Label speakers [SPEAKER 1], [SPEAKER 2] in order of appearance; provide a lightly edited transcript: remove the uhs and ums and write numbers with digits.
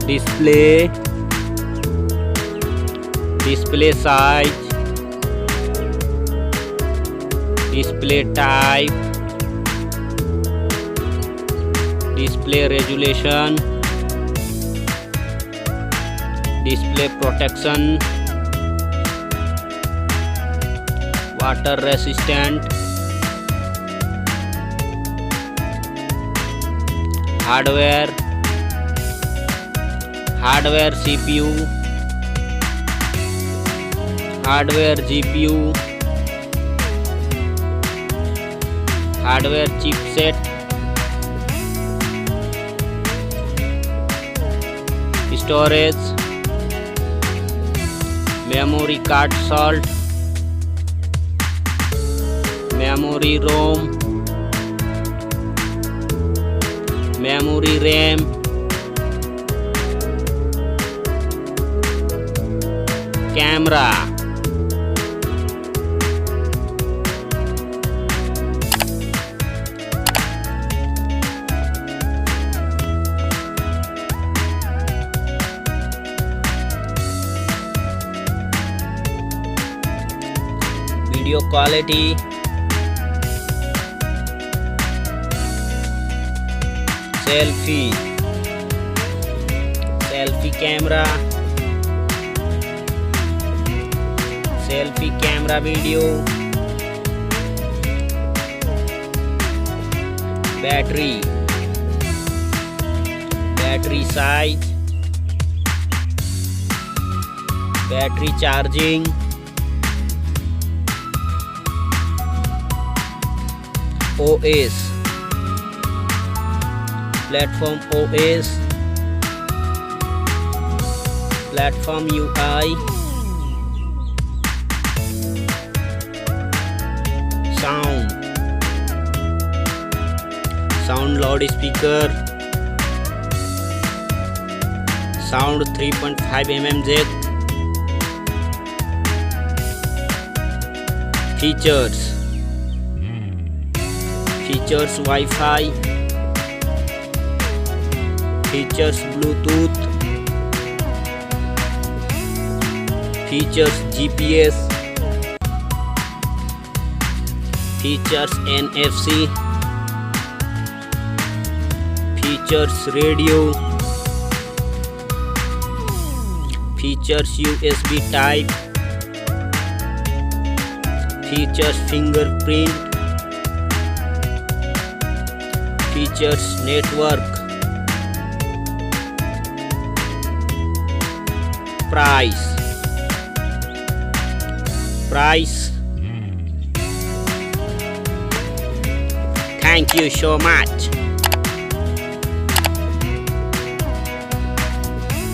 [SPEAKER 1] display, display size, display type, display resolution, display protection, water resistant, hardware CPU, hardware GPU, hardware chipset, storage, memory card slot, memory ROM, memory RAM, camera, video quality, selfie camera, selfie camera video, battery size, battery charging, OS, platform OS, platform UI, sound loudspeaker, sound 3.5 mm jack, features Wi-Fi, features Bluetooth, features GPS, features NFC, features radio, features USB type, features fingerprint, features network, price. Thank you so much.